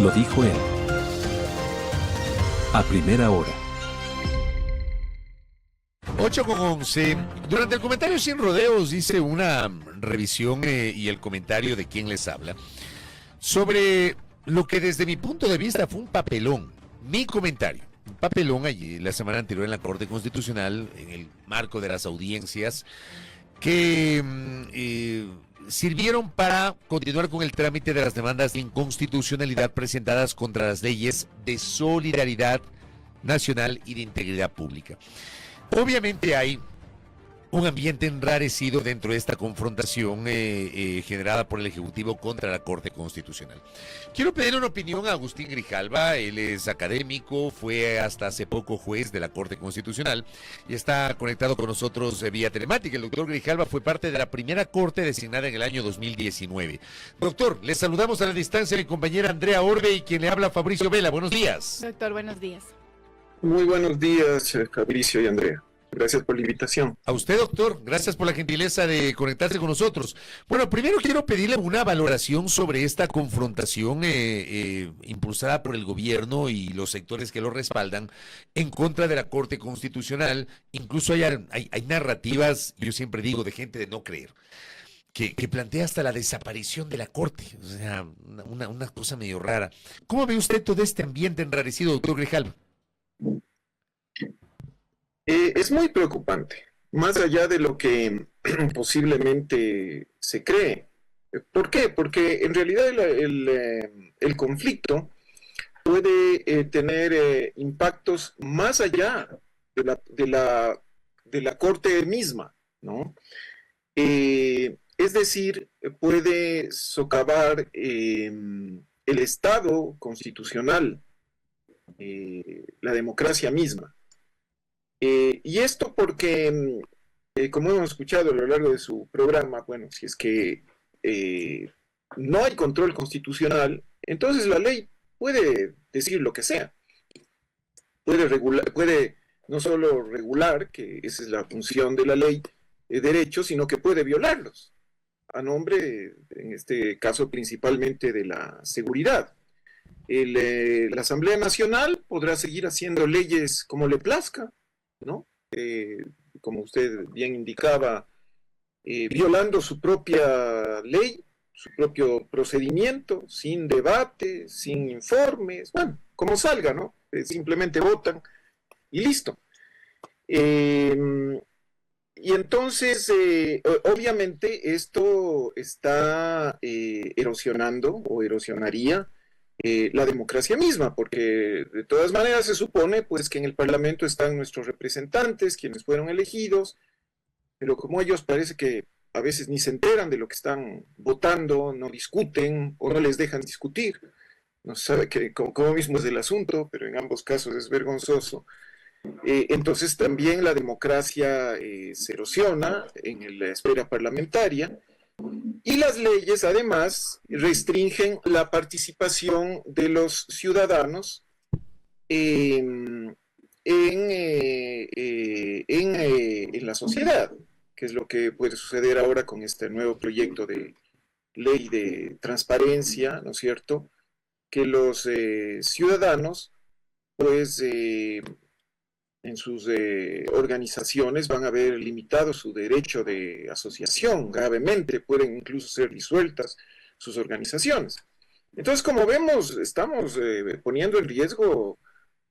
Lo dijo él. A primera hora. 8:11. Durante el comentario Sin Rodeos hice una revisión y el comentario de quien les habla sobre lo que desde mi punto de vista fue un papelón. Mi comentario, un papelón allí la semana anterior en la Corte Constitucional en el marco de las audiencias que sirvieron para continuar con el trámite de las demandas de inconstitucionalidad presentadas contra las leyes de solidaridad nacional y de integridad pública. Obviamente hay un ambiente enrarecido dentro de esta confrontación generada por el Ejecutivo contra la Corte Constitucional. Quiero pedir una opinión a Agustín Grijalva. Él es académico, fue hasta hace poco juez de la Corte Constitucional y está conectado con nosotros vía telemática. El doctor Grijalva fue parte de la primera Corte designada en el año 2019. Doctor, le saludamos a la distancia a mi compañera Andrea Orbe y quien le habla Fabricio Vela. Buenos días. Doctor, buenos días. Muy buenos días, Fabricio y Andrea. Gracias por la invitación. A usted, doctor, gracias por la gentileza de conectarse con nosotros. Bueno, primero quiero pedirle una valoración sobre esta confrontación impulsada por el gobierno y los sectores que lo respaldan en contra de la Corte Constitucional. Incluso hay narrativas, yo siempre digo, de gente de no creer, que plantea hasta la desaparición de la Corte. O sea, una cosa medio rara. ¿Cómo ve usted todo este ambiente enrarecido, doctor Grijalva? Es muy preocupante, más allá de lo que posiblemente se cree. ¿Por qué? Porque en realidad el conflicto puede tener impactos más allá de la Corte misma, ¿no? Es decir, puede socavar el Estado constitucional, la democracia misma. Y esto porque, como hemos escuchado a lo largo de su programa, bueno, si es que no hay control constitucional, entonces la ley puede decir lo que sea. Puede no solo regular, que esa es la función de la ley, derechos, sino que puede violarlos, a nombre, en este caso, principalmente de la seguridad. La Asamblea Nacional podrá seguir haciendo leyes como le plazca, ¿no? Como usted bien indicaba, violando su propia ley, su propio procedimiento, sin debate, sin informes, bueno, como salga, ¿no? Simplemente votan y listo. Y entonces, obviamente, esto está erosionando o erosionaría la democracia misma, porque de todas maneras se supone pues que en el Parlamento están nuestros representantes, quienes fueron elegidos, pero como ellos parece que a veces ni se enteran de lo que están votando, no discuten o no les dejan discutir, no se sabe cómo mismo es el asunto, pero en ambos casos es vergonzoso. Entonces también la democracia se erosiona en la esfera parlamentaria. Y las leyes, además, restringen la participación de los ciudadanos en la sociedad, que es lo que puede suceder ahora con este nuevo proyecto de ley de transparencia, ¿no es cierto? Que los ciudadanos, pues, en sus organizaciones van a ver limitado su derecho de asociación gravemente, pueden incluso ser disueltas sus organizaciones. Entonces, como vemos, estamos poniendo en riesgo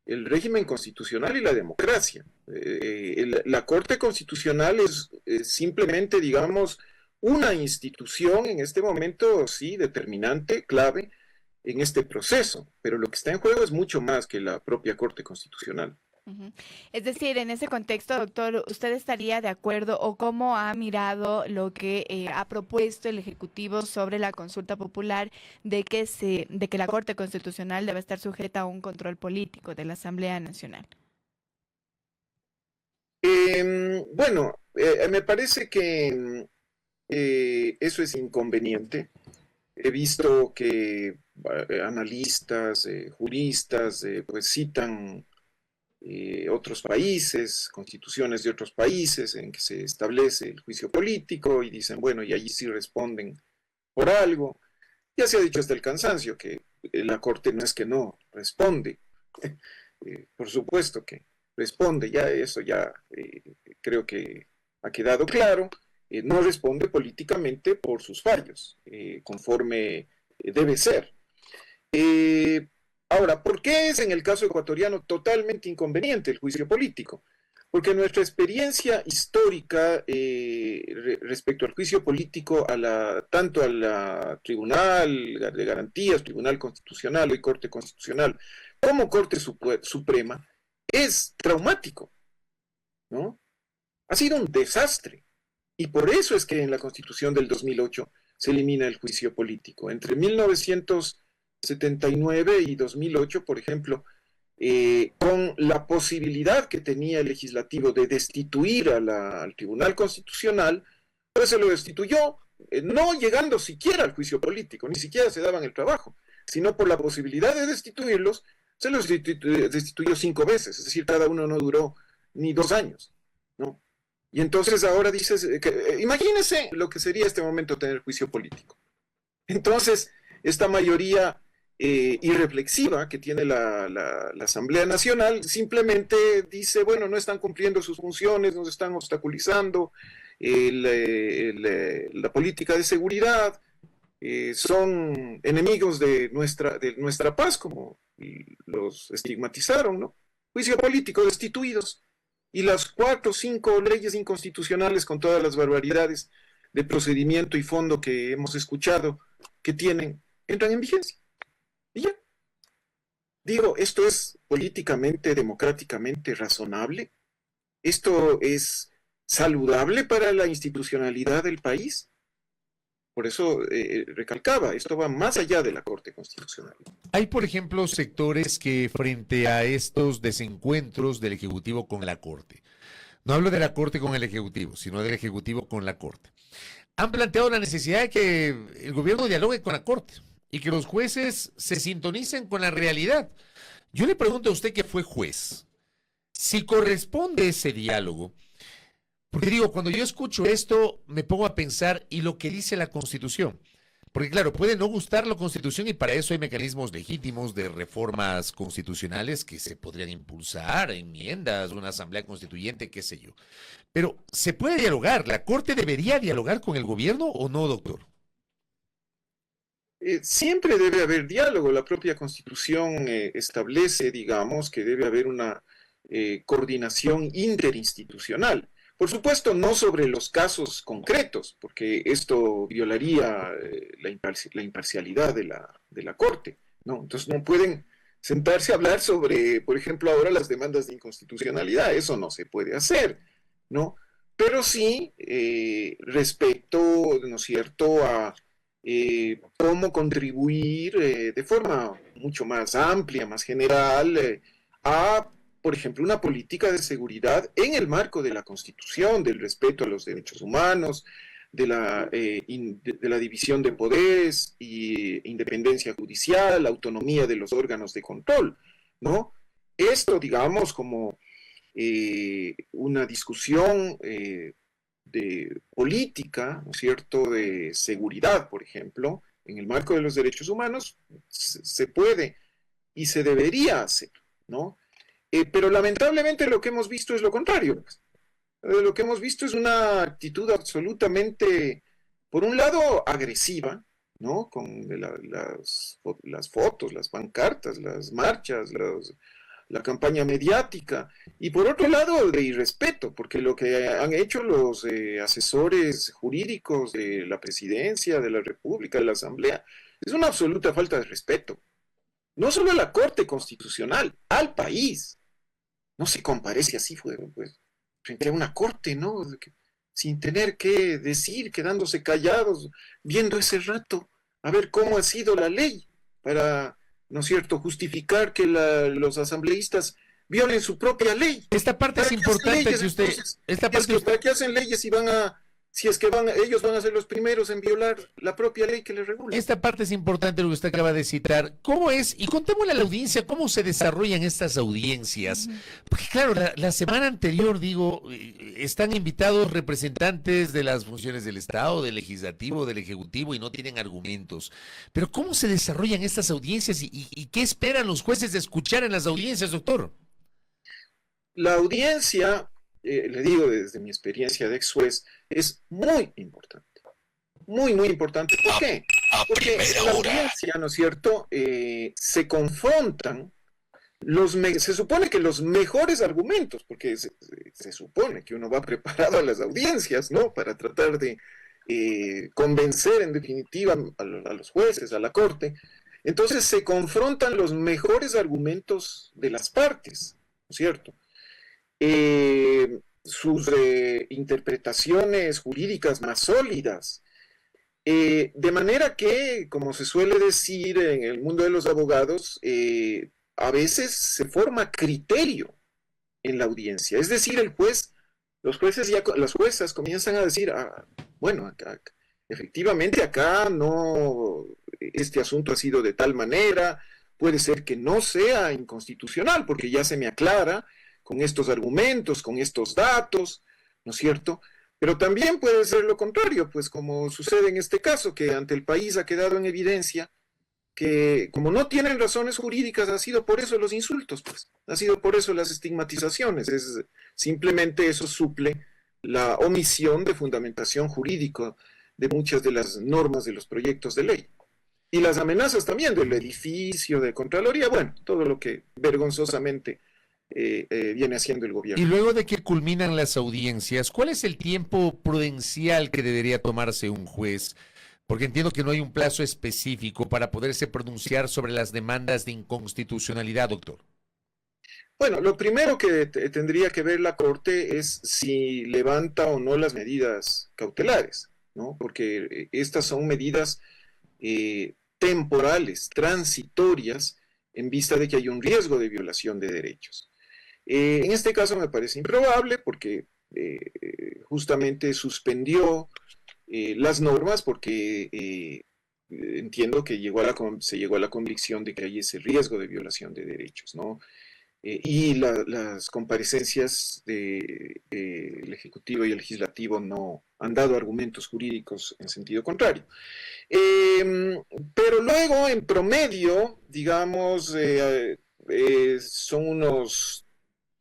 el régimen constitucional y la democracia. La Corte Constitucional es simplemente, digamos, una institución en este momento, sí, determinante, clave en este proceso, pero lo que está en juego es mucho más que la propia Corte Constitucional. Es decir, en ese contexto, doctor, ¿usted estaría de acuerdo o cómo ha mirado lo que ha propuesto el Ejecutivo sobre la consulta popular de que la Corte Constitucional debe estar sujeta a un control político de la Asamblea Nacional? Bueno, me parece que eso es inconveniente. He visto que analistas, juristas, pues citan otros países, constituciones de otros países en que se establece el juicio político y dicen, bueno, y allí sí responden por algo. Ya se ha dicho hasta el cansancio que la Corte no es que no responde, por supuesto que responde, ya eso ya creo que ha quedado claro, no responde políticamente por sus fallos, conforme debe ser. Ahora, ¿por qué es en el caso ecuatoriano totalmente inconveniente el juicio político? Porque nuestra experiencia histórica respecto al juicio político, tanto a la Tribunal de Garantías, Tribunal Constitucional, hoy Corte Constitucional, como Corte Suprema, es traumático, ¿no? Ha sido un desastre. Y por eso es que en la Constitución del 2008 se elimina el juicio político. Entre 1979 y 2008, por ejemplo, con la posibilidad que tenía el legislativo de destituir al Tribunal Constitucional, pues se lo destituyó, no llegando siquiera al juicio político, ni siquiera se daban el trabajo, sino por la posibilidad de destituirlos, se los destituyó 5 veces, es decir, cada uno no duró ni 2 años, ¿no? Y entonces ahora dices, imagínense lo que sería este momento tener juicio político. Entonces, esta mayoría irreflexiva que tiene la Asamblea Nacional simplemente dice, bueno, no están cumpliendo sus funciones, nos están obstaculizando la política de seguridad, son enemigos de nuestra paz, como los estigmatizaron, ¿no? Juicio político, destituidos. Y las 4 o 5 leyes inconstitucionales con todas las barbaridades de procedimiento y fondo que hemos escuchado que tienen, entran en vigencia. Y ya. Digo, ¿esto es políticamente, democráticamente razonable? ¿Esto es saludable para la institucionalidad del país? Por eso recalcaba, esto va más allá de la Corte Constitucional. Hay, por ejemplo, sectores que frente a estos desencuentros del Ejecutivo con la Corte, no hablo de la Corte con el Ejecutivo, sino del Ejecutivo con la Corte, han planteado la necesidad de que el gobierno dialogue con la Corte y que los jueces se sintonicen con la realidad. Yo le pregunto a usted que fue juez, si corresponde ese diálogo. Porque digo, cuando yo escucho esto, me pongo a pensar, ¿y lo que dice la Constitución? Porque claro, puede no gustar la Constitución y para eso hay mecanismos legítimos de reformas constitucionales que se podrían impulsar, enmiendas, una asamblea constituyente, qué sé yo. Pero ¿se puede dialogar? ¿La Corte debería dialogar con el gobierno o no, doctor? Siempre debe haber diálogo. La propia Constitución establece, digamos, que debe haber una coordinación interinstitucional. Por supuesto, no sobre los casos concretos, porque esto violaría la imparcialidad de la Corte, ¿no? Entonces no pueden sentarse a hablar sobre, por ejemplo, ahora las demandas de inconstitucionalidad. Eso no se puede hacer, ¿no? Pero sí respecto, ¿no es cierto?, a cómo contribuir de forma mucho más amplia, más general, a, por ejemplo, una política de seguridad en el marco de la Constitución, del respeto a los derechos humanos, de la división de poderes y independencia judicial, autonomía de los órganos de control, ¿no? Esto, digamos, como una discusión de política, ¿no es cierto?, de seguridad, por ejemplo, en el marco de los derechos humanos, se puede y se debería hacer, ¿no? Pero lamentablemente lo que hemos visto es lo contrario. Lo que hemos visto es una actitud absolutamente, por un lado, agresiva, ¿no? Con las fotos, las pancartas, las marchas, la campaña mediática, y por otro lado, de irrespeto, porque lo que han hecho los asesores jurídicos de la Presidencia, de la República, de la Asamblea, es una absoluta falta de respeto. No solo a la Corte Constitucional, al país. No se comparece así, pues, frente a una corte, ¿no? Sin tener que decir, quedándose callados, viendo ese rato, a ver cómo ha sido la ley, para, ¿no es cierto?, justificar que los asambleístas violen su propia ley. Esta parte es importante, leyes, si usted... Entonces, esta parte ¿para qué hacen leyes si van a si es que ellos van a ser los primeros en violar la propia ley que les regula. Esta parte es importante, lo que usted acaba de citar. ¿Cómo es? Y contémosle a la audiencia cómo se desarrollan estas audiencias. Porque claro, la semana anterior, digo, están invitados representantes de las funciones del Estado, del Legislativo, del Ejecutivo y no tienen argumentos. Pero ¿cómo se desarrollan estas audiencias y qué esperan los jueces de escuchar en las audiencias, doctor? La audiencia, le digo desde mi experiencia de ex juez, es muy importante. Muy, muy importante. ¿Por qué? Porque en la audiencia, ¿no es cierto?, se confrontan se supone que los mejores argumentos, porque se supone que uno va preparado a las audiencias, ¿no?, para tratar de convencer en definitiva a los jueces, a la corte. Entonces se confrontan los mejores argumentos de las partes, ¿no es cierto? Sus interpretaciones jurídicas más sólidas. De manera que, como se suele decir en el mundo de los abogados, a veces se forma criterio en la audiencia. Es decir, los jueces las juezas comienzan a decir, bueno, efectivamente acá no, este asunto ha sido de tal manera, puede ser que no sea inconstitucional, porque ya se me aclara con estos argumentos, con estos datos, ¿no es cierto? Pero también puede ser lo contrario, pues como sucede en este caso, que ante el país ha quedado en evidencia que como no tienen razones jurídicas, ha sido por eso los insultos, pues, ha sido por eso las estigmatizaciones, simplemente eso suple la omisión de fundamentación jurídica de muchas de las normas de los proyectos de ley. Y las amenazas también del edificio, de Contraloría, bueno, todo lo que vergonzosamente viene haciendo el gobierno. Y luego de que culminan las audiencias, ¿cuál es el tiempo prudencial que debería tomarse un juez? Porque entiendo que no hay un plazo específico para poderse pronunciar sobre las demandas de inconstitucionalidad, doctor. Bueno, lo primero que tendría que ver la Corte es si levanta o no las medidas cautelares, ¿no? Porque estas son medidas temporales, transitorias, en vista de que hay un riesgo de violación de derechos. En este caso me parece improbable porque justamente suspendió las normas porque entiendo que se llegó a la convicción de que hay ese riesgo de violación de derechos, ¿no? Y las comparecencias del Ejecutivo y el Legislativo no han dado argumentos jurídicos en sentido contrario. Pero luego, en promedio, digamos, son unos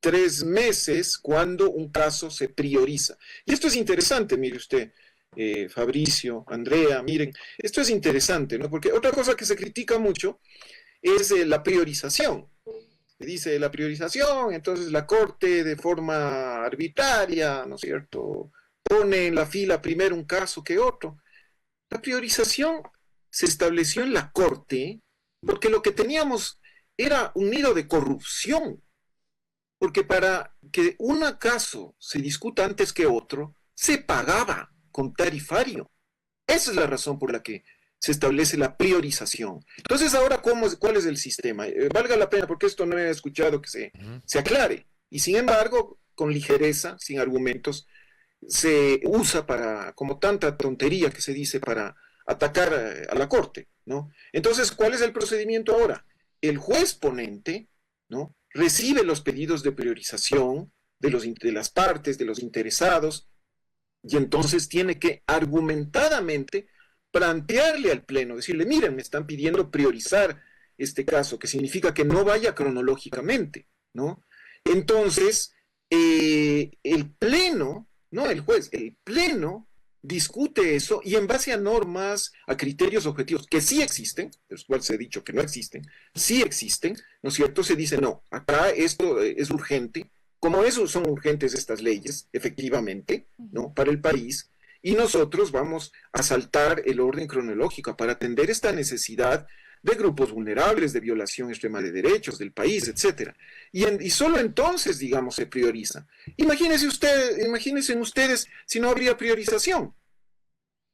3 meses cuando un caso se prioriza. Y esto es interesante, mire usted, Fabricio, Andrea, miren, esto es interesante, ¿no? Porque otra cosa que se critica mucho es la priorización. Se dice la priorización, entonces la Corte de forma arbitraria, ¿no es cierto?, pone en la fila primero un caso que otro. La priorización se estableció en la Corte porque lo que teníamos era un nido de corrupción. Porque para que un caso se discuta antes que otro, se pagaba con tarifario. Esa es la razón por la que se establece la priorización. Entonces, ahora, ¿cuál es el sistema? Valga la pena, porque esto no he escuchado que se aclare. Y sin embargo, con ligereza, sin argumentos, se usa como tanta tontería que se dice para atacar a la Corte, ¿no? Entonces, ¿cuál es el procedimiento ahora? El juez ponente, ¿no?, recibe los pedidos de priorización de las partes, de los interesados, y entonces tiene que argumentadamente plantearle al Pleno, decirle, miren, me están pidiendo priorizar este caso, que significa que no vaya cronológicamente, ¿no? Entonces, el Pleno, no el juez, el Pleno discute eso y en base a normas, a criterios objetivos que sí existen, de los cuales se ha dicho que no existen, sí existen, ¿no es cierto? Se dice, no, acá esto es urgente, como eso son urgentes estas leyes, efectivamente, ¿no?, para el país, y nosotros vamos a saltar el orden cronológico para atender esta necesidad de grupos vulnerables, de violación extrema de derechos del país, etcétera. Y solo entonces, digamos, se prioriza. Imagínense ustedes si no habría priorización.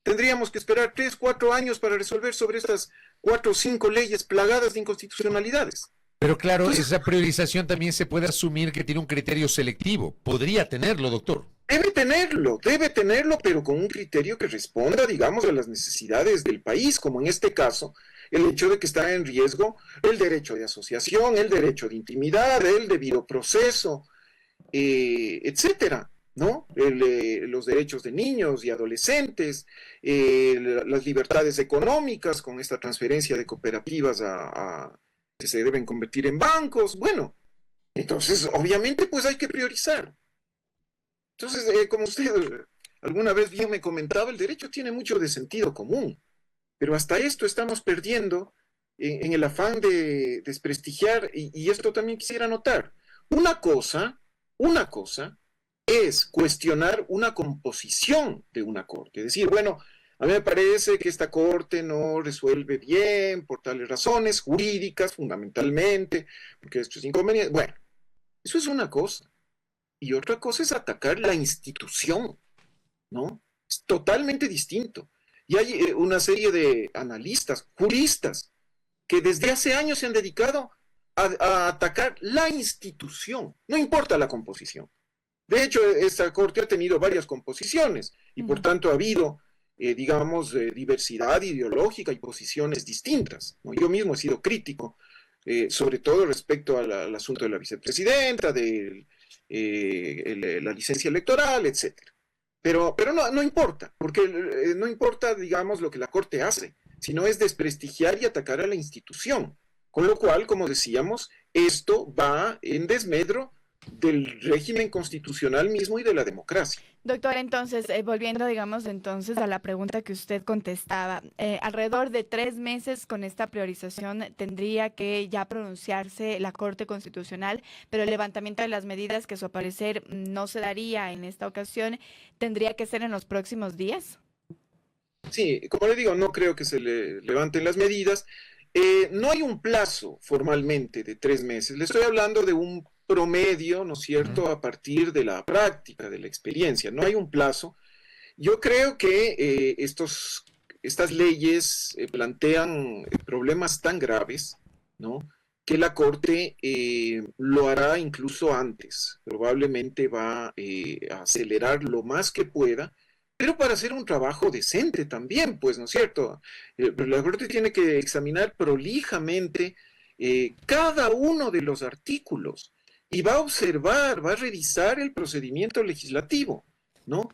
Tendríamos que esperar 3, 4 años para resolver sobre estas 4 o 5 leyes plagadas de inconstitucionalidades. Pero claro, esa priorización también se puede asumir que tiene un criterio selectivo. Podría tenerlo, doctor. debe tenerlo, pero con un criterio que responda, digamos, a las necesidades del país, como en este caso, el hecho de que está en riesgo el derecho de asociación, el derecho de intimidad, el debido proceso, etcétera, ¿no? Los derechos de niños y adolescentes, las libertades económicas con esta transferencia de cooperativas que se deben convertir en bancos. Bueno, entonces, obviamente, pues hay que priorizar. Entonces, como usted alguna vez bien me comentaba, el derecho tiene mucho de sentido común, pero hasta esto estamos perdiendo en el afán de desprestigiar, y esto también quisiera notar. Una cosa es cuestionar una composición de una corte, es decir, bueno, a mí me parece que esta corte no resuelve bien por tales razones jurídicas, fundamentalmente, porque esto es inconveniente. Bueno, eso es una cosa. Y otra cosa es atacar la institución, ¿no? Es totalmente distinto. Y hay una serie de analistas, juristas, que desde hace años se han dedicado a atacar la institución, no importa la composición. De hecho, esta corte ha tenido varias composiciones y por tanto ha habido, digamos, diversidad ideológica y posiciones distintas, ¿no? Yo mismo he sido crítico, sobre todo respecto al asunto de la vicepresidenta, de la licencia electoral, etcétera. Pero no importa, porque no importa, digamos, lo que la Corte hace, sino es desprestigiar y atacar a la institución. Con lo cual, como decíamos, esto va en desmedro del régimen constitucional mismo y de la democracia. Doctor, entonces, volviendo, digamos, entonces a la pregunta que usted contestaba, alrededor de 3 meses con esta priorización tendría que ya pronunciarse la Corte Constitucional, pero el levantamiento de las medidas, que a su parecer no se daría en esta ocasión, ¿tendría que ser en los próximos días? Sí, como le digo, no creo que se le levanten las medidas. No hay un plazo formalmente de 3 meses. Le estoy hablando de un promedio, ¿no es cierto?, a partir de la práctica, de la experiencia. No hay un plazo. Yo creo que estas leyes plantean problemas tan graves, ¿no?, que la Corte lo hará incluso antes. Probablemente va a acelerar lo más que pueda, pero para hacer un trabajo decente también, pues, ¿no es cierto? La Corte tiene que examinar prolijamente cada uno de los artículos y va a observar, va a revisar el procedimiento legislativo, ¿no?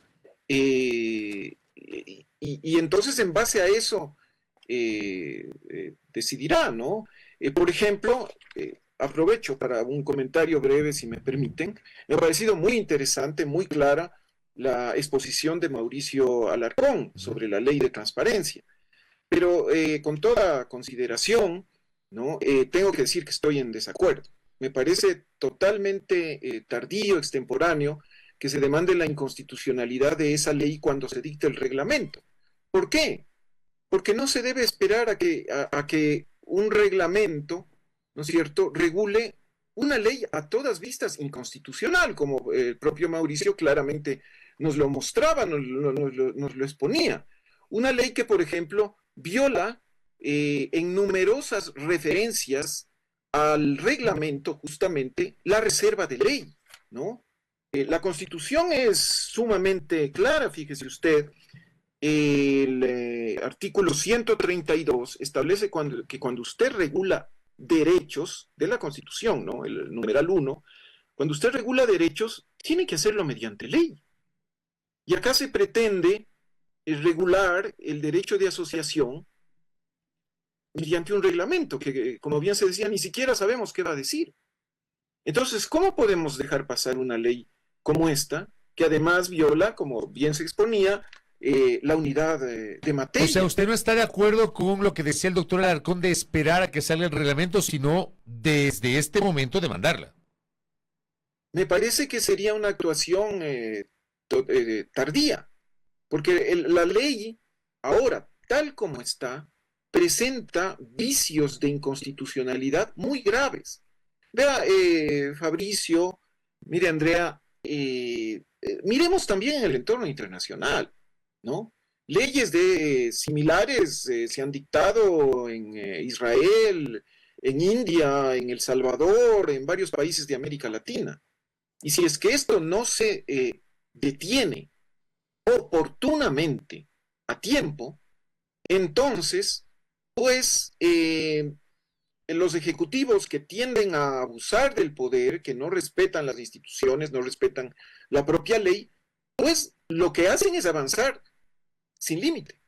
Y entonces en base a eso decidirá, ¿no? Por ejemplo, aprovecho para un comentario breve, si me permiten. Me ha parecido muy interesante, muy clara la exposición de Mauricio Alarcón sobre la ley de transparencia. Pero con toda consideración, ¿no?, tengo que decir que estoy en desacuerdo. Me parece totalmente tardío, extemporáneo, que se demande la inconstitucionalidad de esa ley cuando se dicte el reglamento. ¿Por qué? Porque no se debe esperar a que un reglamento, ¿no es cierto?, regule una ley a todas vistas inconstitucional, como el propio Mauricio claramente nos lo mostraba, nos lo exponía. Una ley que, por ejemplo, viola en numerosas referencias al reglamento justamente la reserva de ley, ¿no? La Constitución es sumamente clara, fíjese usted. El artículo 132 establece que cuando usted regula derechos de la Constitución, ¿no?, el numeral 1, cuando usted regula derechos, tiene que hacerlo mediante ley. Y acá se pretende regular el derecho de asociación mediante un reglamento que, como bien se decía, ni siquiera sabemos qué va a decir. Entonces, ¿cómo podemos dejar pasar una ley como esta, que además viola, como bien se exponía, la unidad de materia? O sea, ¿usted no está de acuerdo con lo que decía el doctor Alarcón de esperar a que salga el reglamento, sino desde este momento demandarla? Me parece que sería una actuación tardía, porque la ley, ahora, tal como está, presenta vicios de inconstitucionalidad muy graves. Vea, Fabricio, mire, Andrea, miremos también en el entorno internacional, ¿no? Leyes similares se han dictado en Israel, en India, en El Salvador, en varios países de América Latina. Y si es que esto no se detiene oportunamente a tiempo, entonces, pues los ejecutivos que tienden a abusar del poder, que no respetan las instituciones, no respetan la propia ley, pues lo que hacen es avanzar sin límite,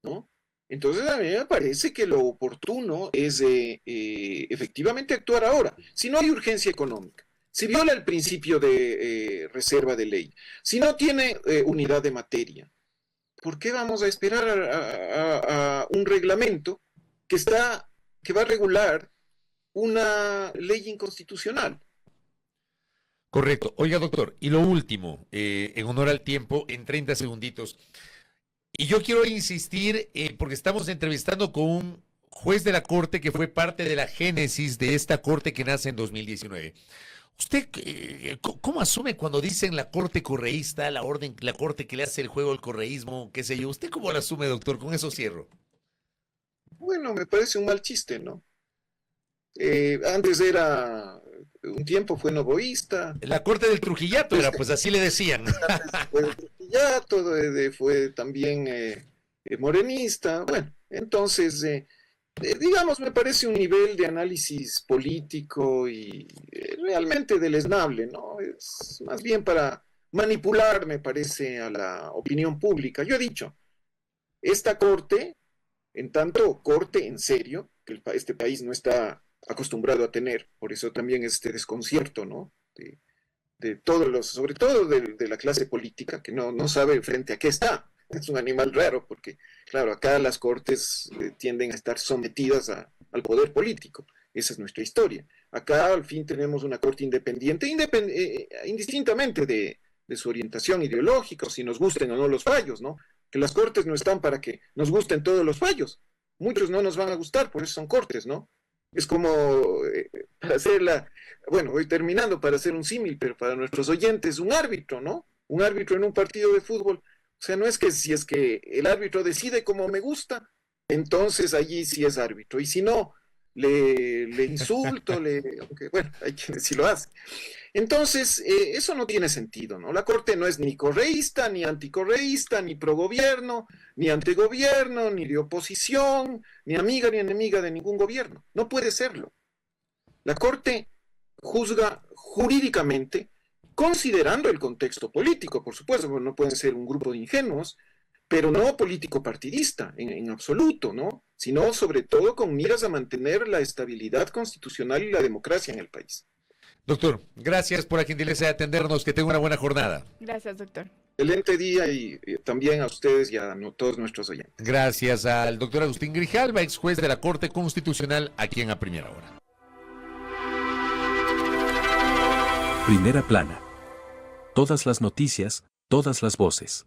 ¿no? Entonces a mí me parece que lo oportuno es efectivamente actuar ahora. Si no hay urgencia económica, si viola el principio de reserva de ley, si no tiene unidad de materia, ¿por qué vamos a esperar a un reglamento que va a regular una ley inconstitucional? Correcto. Oiga, doctor, y lo último, en honor al tiempo, en 30 segunditos. Y yo quiero insistir, porque estamos entrevistando con un juez de la Corte que fue parte de la génesis de esta Corte que nace en 2019. ¿Usted cómo asume cuando dicen la Corte correísta, la Corte que le hace el juego al correísmo, qué sé yo? ¿Usted cómo lo asume, doctor? Con eso cierro. Bueno, me parece un mal chiste, ¿no? Antes un tiempo fue novoísta. La Corte del Trujillato era, pues así le decían. Fue del Trujillato, fue también morenista. Bueno, entonces, digamos, me parece un nivel de análisis político y realmente deleznable, ¿no? Es más bien para manipular, me parece, a la opinión pública. Yo he dicho, esta corte, en tanto corte en serio, que este país no está acostumbrado a tener, por eso también este desconcierto, ¿no? De todos sobre todo de la clase política, que no sabe frente a qué está. Es un animal raro, porque, claro, acá las cortes tienden a estar sometidas al poder político. Esa es nuestra historia. Acá, al fin, tenemos una corte independiente, indistintamente de su orientación ideológica, o si nos gusten o no los fallos, ¿no? Que las cortes no están para que nos gusten todos los fallos. Muchos no nos van a gustar, por eso son cortes, ¿no? Es como para bueno, voy terminando para hacer un símil, pero para nuestros oyentes, un árbitro, ¿no? Un árbitro en un partido de fútbol. O sea, no es que si es que el árbitro decide como me gusta, entonces allí sí es árbitro. Y si no, le insulto, aunque bueno, hay quienes sí lo hacen. Entonces, eso no tiene sentido, ¿no? La Corte no es ni correísta, ni anticorreísta, ni progobierno, ni antigobierno, ni de oposición, ni amiga ni enemiga de ningún gobierno. No puede serlo. La Corte juzga jurídicamente, considerando el contexto político, por supuesto, porque no pueden ser un grupo de ingenuos, pero no político partidista en absoluto, ¿no? Sino sobre todo con miras a mantener la estabilidad constitucional y la democracia en el país. Doctor, gracias por la gentileza de atendernos. Que tenga una buena jornada. Gracias, doctor. Excelente día y también a ustedes y a todos nuestros oyentes. Gracias al doctor Agustín Grijalva, ex juez de la Corte Constitucional, aquí en A Primera Hora. Primera plana. Todas las noticias, todas las voces.